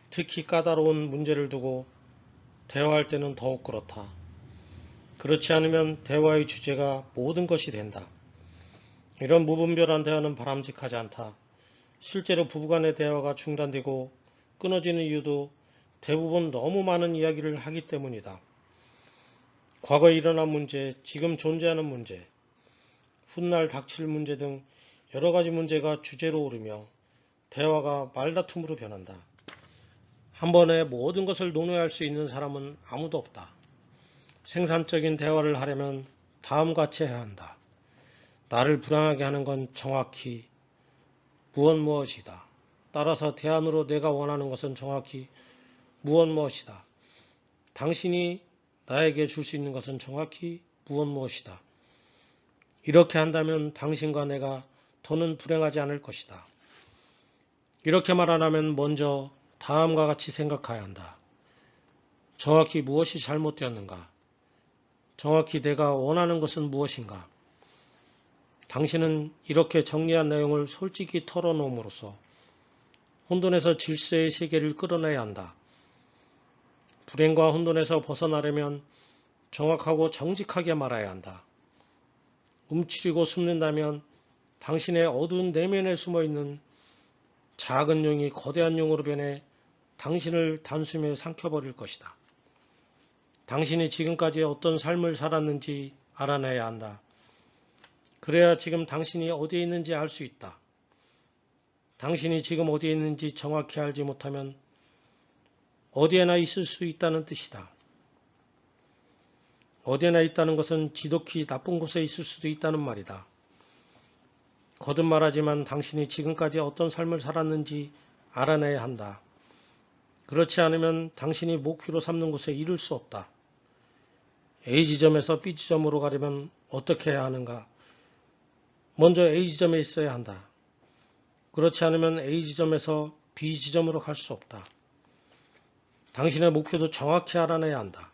특히 까다로운 문제를 두고 대화할 때는 더욱 그렇다. 그렇지 않으면 대화의 주제가 모든 것이 된다. 이런 무분별한 대화는 바람직하지 않다. 실제로 부부간의 대화가 중단되고 끊어지는 이유도 대부분 너무 많은 이야기를 하기 때문이다. 과거에 일어난 문제, 지금 존재하는 문제, 훗날 닥칠 문제 등 여러 가지 문제가 주제로 오르며 대화가 말다툼으로 변한다. 한 번에 모든 것을 논해야 할 수 있는 사람은 아무도 없다. 생산적인 대화를 하려면 다음과 같이 해야 한다. 나를 불안하게 하는 건 정확히 무엇이다. 따라서 대안으로 내가 원하는 것은 정확히 무엇이다. 당신이 나에게 줄 수 있는 것은 정확히 무엇이다. 이렇게 한다면 당신과 내가 더는 불행하지 않을 것이다. 이렇게 말 안 하면 먼저 다음과 같이 생각해야 한다. 정확히 무엇이 잘못되었는가? 정확히 내가 원하는 것은 무엇인가? 당신은 이렇게 정리한 내용을 솔직히 털어놓음으로써 혼돈에서 질서의 세계를 끌어내야 한다. 불행과 혼돈에서 벗어나려면 정확하고 정직하게 말해야 한다. 움츠리고 숨는다면 당신의 어두운 내면에 숨어있는 작은 용이 거대한 용으로 변해 당신을 단숨에 삼켜버릴 것이다. 당신이 지금까지 어떤 삶을 살았는지 알아내야 한다. 그래야 지금 당신이 어디에 있는지 알 수 있다. 당신이 지금 어디에 있는지 정확히 알지 못하면 어디에나 있을 수 있다는 뜻이다. 어디에나 있다는 것은 지독히 나쁜 곳에 있을 수도 있다는 말이다. 거듭 말하지만 당신이 지금까지 어떤 삶을 살았는지 알아내야 한다. 그렇지 않으면 당신이 목표로 삼는 곳에 이를 수 없다. A 지점에서 B 지점으로 가려면 어떻게 해야 하는가? 먼저 A 지점에 있어야 한다. 그렇지 않으면 A 지점에서 B 지점으로 갈 수 없다. 당신의 목표도 정확히 알아내야 한다.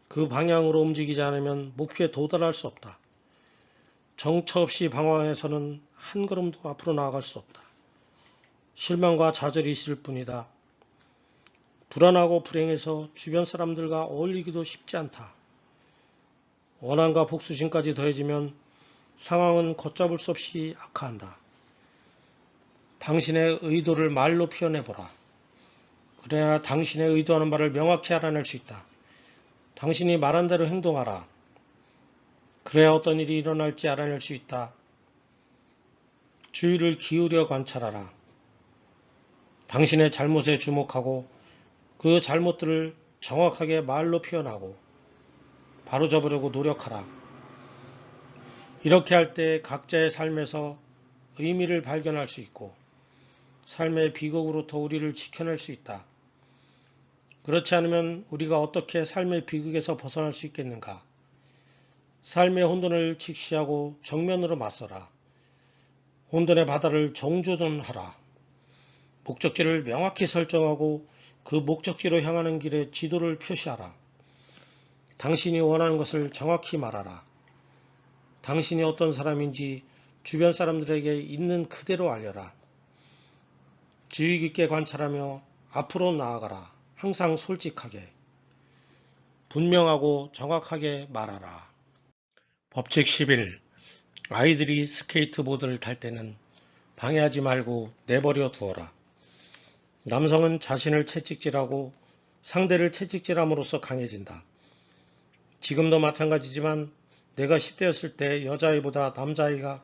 그 방향으로 움직이지 않으면 목표에 도달할 수 없다. 정처 없이 방황해서는 한 걸음도 앞으로 나아갈 수 없다. 실망과 좌절이 있을 뿐이다. 불안하고 불행해서 주변 사람들과 어울리기도 쉽지 않다. 원한과 복수심까지 더해지면 상황은 걷잡을 수 없이 악화한다. 당신의 의도를 말로 표현해보라. 그래야 당신의 의도하는 바를 명확히 알아낼 수 있다. 당신이 말한 대로 행동하라. 그래야 어떤 일이 일어날지 알아낼 수 있다. 주의를 기울여 관찰하라. 당신의 잘못에 주목하고 그 잘못들을 정확하게 말로 표현하고 바로잡으려고 노력하라. 이렇게 할 때 각자의 삶에서 의미를 발견할 수 있고 삶의 비극으로부터 우리를 지켜낼 수 있다. 그렇지 않으면 우리가 어떻게 삶의 비극에서 벗어날 수 있겠는가? 삶의 혼돈을 직시하고 정면으로 맞서라. 혼돈의 바다를 정조준하라. 목적지를 명확히 설정하고 그 목적지로 향하는 길에 지도를 표시하라. 당신이 원하는 것을 정확히 말하라. 당신이 어떤 사람인지 주변 사람들에게 있는 그대로 알려라. 주의 깊게 관찰하며 앞으로 나아가라. 항상 솔직하게, 분명하고 정확하게 말하라. 법칙 11. 아이들이 스케이트보드를 탈 때는 방해하지 말고 내버려 두어라. 남성은 자신을 채찍질하고 상대를 채찍질함으로써 강해진다. 지금도 마찬가지지만 내가 10대였을 때 여자아이보다 남자아이가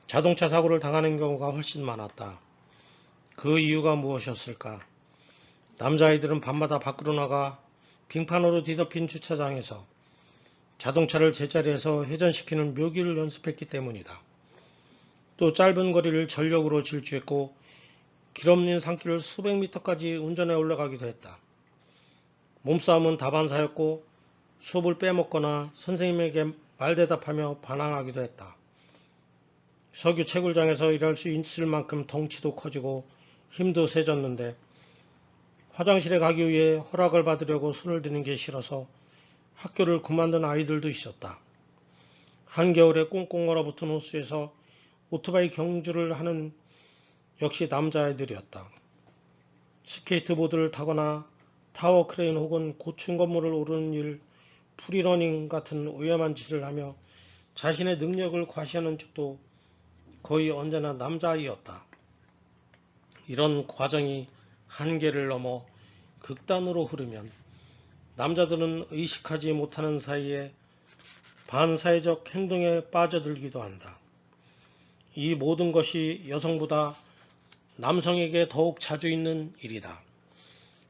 자동차 사고를 당하는 경우가 훨씬 많았다. 그 이유가 무엇이었을까? 남자아이들은 밤마다 밖으로 나가 빙판으로 뒤덮인 주차장에서 자동차를 제자리에서 회전시키는 묘기를 연습했기 때문이다. 또 짧은 거리를 전력으로 질주했고 길 없는 산길을 수백 미터까지 운전해 올라가기도 했다. 몸싸움은 다반사였고 수업을 빼먹거나 선생님에게 말대답하며 반항하기도 했다. 석유 채굴장에서 일할 수 있을 만큼 덩치도 커지고 힘도 세졌는데 화장실에 가기 위해 허락을 받으려고 손을 드는 게 싫어서 학교를 그만둔 아이들도 있었다. 한겨울에 꽁꽁 얼어붙은 호수에서 오토바이 경주를 하는 역시 남자아이들이었다. 스케이트보드를 타거나 타워 크레인 혹은 고층 건물을 오르는 일, 프리러닝 같은 위험한 짓을 하며 자신의 능력을 과시하는 쪽도 거의 언제나 남자아이였다. 이런 과정이 한계를 넘어 극단으로 흐르면 남자들은 의식하지 못하는 사이에 반사회적 행동에 빠져들기도 한다. 이 모든 것이 여성보다 남성에게 더욱 자주 있는 일이다.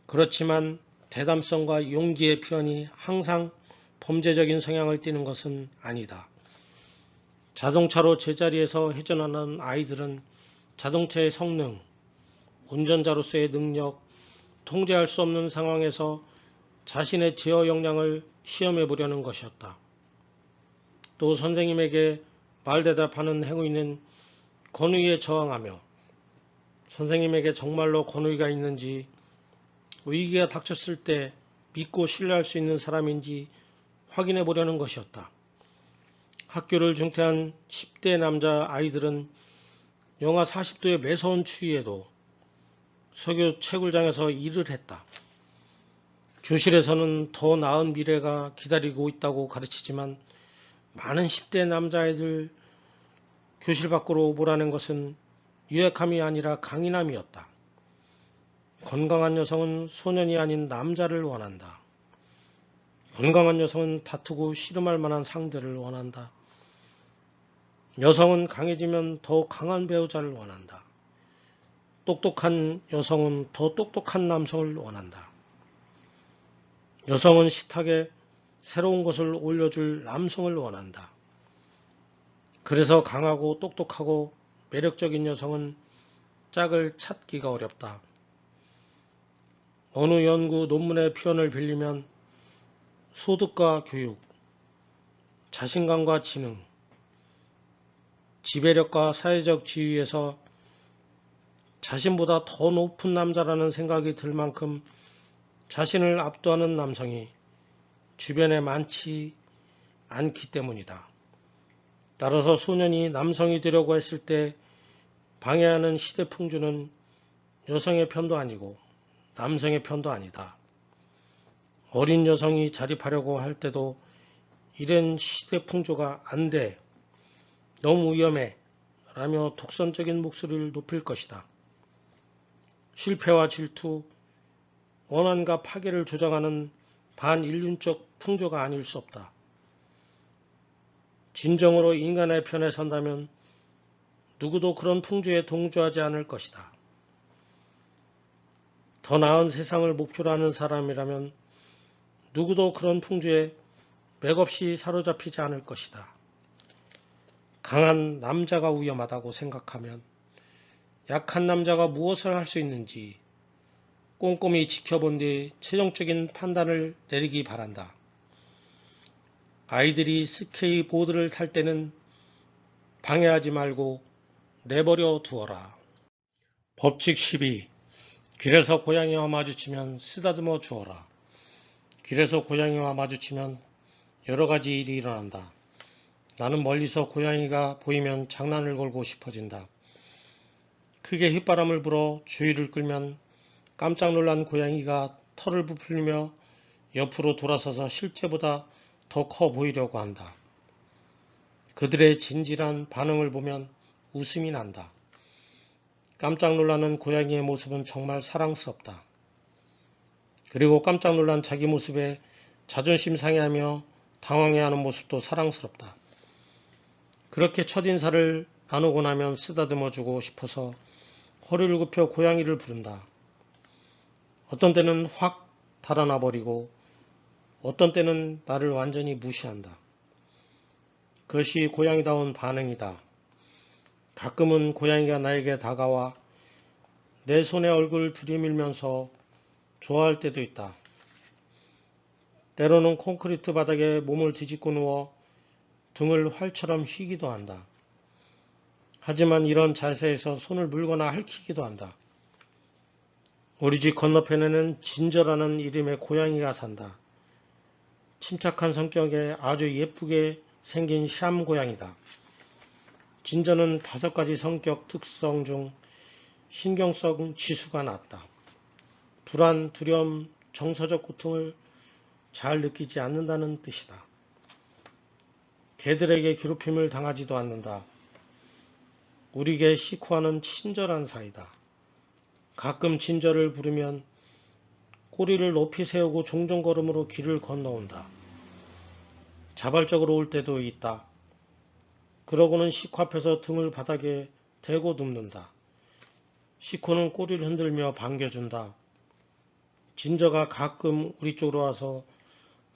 그렇지만 대담성과 용기의 표현이 항상 범죄적인 성향을 띠는 것은 아니다. 자동차로 제자리에서 회전하는 아이들은 자동차의 성능, 운전자로서의 능력, 통제할 수 없는 상황에서 자신의 제어 역량을 시험해 보려는 것이었다. 또 선생님에게 말대답하는 행위는 권위에 저항하며 선생님에게 정말로 권위가 있는지, 위기가 닥쳤을 때 믿고 신뢰할 수 있는 사람인지 확인해 보려는 것이었다. 학교를 중퇴한 10대 남자 아이들은 영하 40도의 매서운 추위에도 석유 채굴장에서 일을 했다. 교실에서는 더 나은 미래가 기다리고 있다고 가르치지만 많은 10대 남자아이들 교실 밖으로 몰아낸 것은 유약함이 아니라 강인함이었다. 건강한 여성은 소년이 아닌 남자를 원한다. 건강한 여성은 다투고 씨름할 만한 상대를 원한다. 여성은 강해지면 더 강한 배우자를 원한다. 똑똑한 여성은 더 똑똑한 남성을 원한다. 여성은 식탁에 새로운 것을 올려줄 남성을 원한다. 그래서 강하고 똑똑하고 매력적인 여성은 짝을 찾기가 어렵다. 어느 연구 논문의 표현을 빌리면 소득과 교육, 자신감과 지능, 지배력과 사회적 지위에서 자신보다 더 높은 남자라는 생각이 들 만큼 자신을 압도하는 남성이 주변에 많지 않기 때문이다. 따라서 소년이 남성이 되려고 했을 때 방해하는 시대 풍조는 여성의 편도 아니고 남성의 편도 아니다. 어린 여성이 자립하려고 할 때도 이런 시대 풍조가 안 돼, 너무 위험해 라며 독선적인 목소리를 높일 것이다. 실패와 질투, 원한과 파괴를 조장하는 반인륜적 풍조가 아닐 수 없다. 진정으로 인간의 편에 선다면 누구도 그런 풍조에 동조하지 않을 것이다. 더 나은 세상을 목표로 하는 사람이라면 누구도 그런 풍조에 맥없이 사로잡히지 않을 것이다. 강한 남자가 위험하다고 생각하면 약한 남자가 무엇을 할 수 있는지 꼼꼼히 지켜본 뒤 최종적인 판단을 내리기 바란다. 아이들이 스케이트보드를 탈 때는 방해하지 말고 내버려 두어라. 법칙 12. 길에서 고양이와 마주치면 쓰다듬어 주어라. 길에서 고양이와 마주치면 여러 가지 일이 일어난다. 나는 멀리서 고양이가 보이면 장난을 걸고 싶어진다. 크게 휘바람을 불어 주위를 끌면 깜짝 놀란 고양이가 털을 부풀리며 옆으로 돌아서서 실제보다 더 커 보이려고 한다. 그들의 진실한 반응을 보면 웃음이 난다. 깜짝 놀라는 고양이의 모습은 정말 사랑스럽다. 그리고 깜짝 놀란 자기 모습에 자존심 상해하며 당황해하는 모습도 사랑스럽다. 그렇게 첫인사를 나누고 나면 쓰다듬어주고 싶어서 허리를 굽혀 고양이를 부른다. 어떤 때는 확 달아나 버리고 어떤 때는 나를 완전히 무시한다. 그것이 고양이다운 반응이다. 가끔은 고양이가 나에게 다가와 내 손에 얼굴 들이밀면서 좋아할 때도 있다. 때로는 콘크리트 바닥에 몸을 뒤집고 누워 등을 활처럼 휘기도 한다. 하지만 이런 자세에서 손을 물거나 핥히기도 한다. 우리 집 건너편에는 진저라는 이름의 고양이가 산다. 침착한 성격에 아주 예쁘게 생긴 샴 고양이다. 진저는 5가지 성격 특성 중 신경성 지수가 낮다. 불안, 두려움, 정서적 고통을 잘 느끼지 않는다는 뜻이다. 개들에게 괴롭힘을 당하지도 않는다. 우리 개 시코와는 친절한 사이다. 가끔 진저를 부르면 꼬리를 높이 세우고 종종걸음으로 길을 건너온다. 자발적으로 올 때도 있다. 그러고는 시코 앞에서 등을 바닥에 대고 눕는다. 시코는 꼬리를 흔들며 반겨준다. 진저가 가끔 우리 쪽으로 와서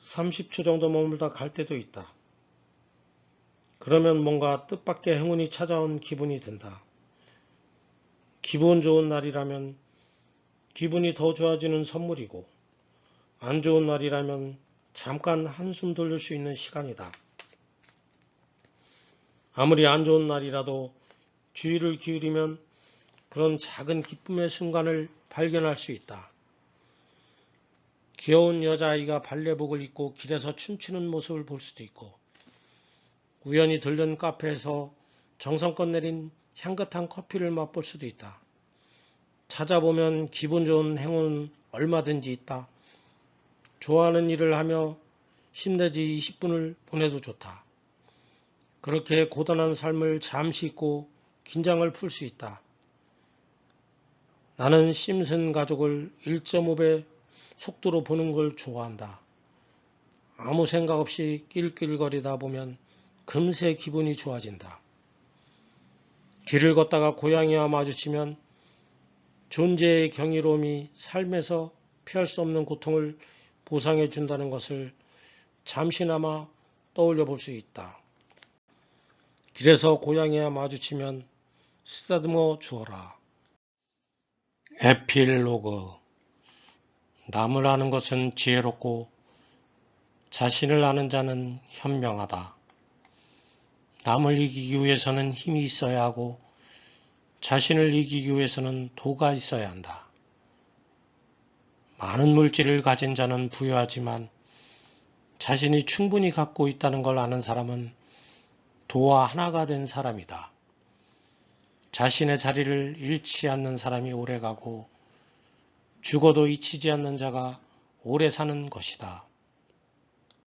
30초 정도 머물다 갈 때도 있다. 그러면 뭔가 뜻밖의 행운이 찾아온 기분이 든다. 기분 좋은 날이라면 기분이 더 좋아지는 선물이고, 안 좋은 날이라면 잠깐 한숨 돌릴 수 있는 시간이다. 아무리 안 좋은 날이라도 주의를 기울이면 그런 작은 기쁨의 순간을 발견할 수 있다. 귀여운 여자아이가 발레복을 입고 길에서 춤추는 모습을 볼 수도 있고, 우연히 들른 카페에서 정성껏 내린 향긋한 커피를 맛볼 수도 있다. 찾아보면 기분 좋은 행운은 얼마든지 있다. 좋아하는 일을 하며 힘내지 20분을 보내도 좋다. 그렇게 고단한 삶을 잠시 잊고 긴장을 풀 수 있다. 나는 심슨 가족을 1.5배 속도로 보는 걸 좋아한다. 아무 생각 없이 낄낄거리다 보면 금세 기분이 좋아진다. 길을 걷다가 고양이와 마주치면 존재의 경이로움이 삶에서 피할 수 없는 고통을 보상해 준다는 것을 잠시나마 떠올려 볼 수 있다. 길에서 고양이와 마주치면 쓰다듬어 주어라. 에필로그. 남을 아는 것은 지혜롭고 자신을 아는 자는 현명하다. 남을 이기기 위해서는 힘이 있어야 하고 자신을 이기기 위해서는 도가 있어야 한다. 많은 물질을 가진 자는 부유하지만 자신이 충분히 갖고 있다는 걸 아는 사람은 도와 하나가 된 사람이다. 자신의 자리를 잃지 않는 사람이 오래가고 죽어도 잊히지 않는 자가 오래 사는 것이다.